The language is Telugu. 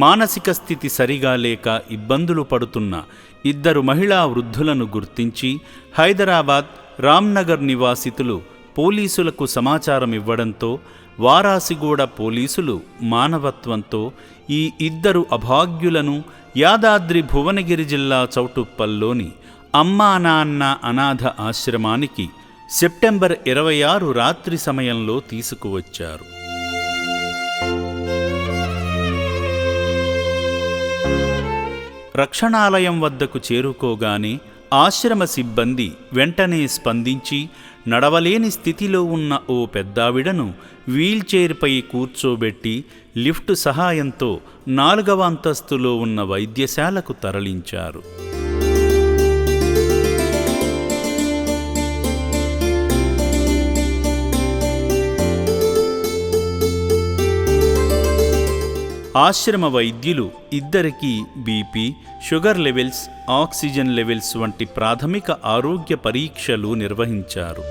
మానసిక స్థితి సరిగా లేక ఇబ్బందులు పడుతున్న 2 మహిళా వృద్ధులను గుర్తించి హైదరాబాద్ రామ్నగర్ నివాసితులు పోలీసులకు సమాచారం ఇవ్వడంతో వారాసిగూడ పోలీసులు మానవత్వంతో ఈ 2 అభాగ్యులను యాదాద్రి భువనగిరి జిల్లా చౌటుప్పల్లోని అమ్మా నాన్న అనాథ ఆశ్రమానికి సెప్టెంబర్ 26 రాత్రి సమయంలో తీసుకువచ్చారు. రక్షణాలయం వద్దకు చేరుకోగానే ఆశ్రమ సిబ్బంది వెంటనే స్పందించి నడవలేని స్థితిలో ఉన్న ఓ పెద్దావిడను వీల్చైర్పై కూర్చోబెట్టి లిఫ్ట్ సహాయంతో 4వ అంతస్తులో ఉన్న వైద్యశాలకు తరలించారు. ఆశ్రమ వైద్యులు 2కి BP, sugar levels, oxygen levels వంటి ప్రాథమిక ఆరోగ్య పరీక్షలు నిర్వహించారు.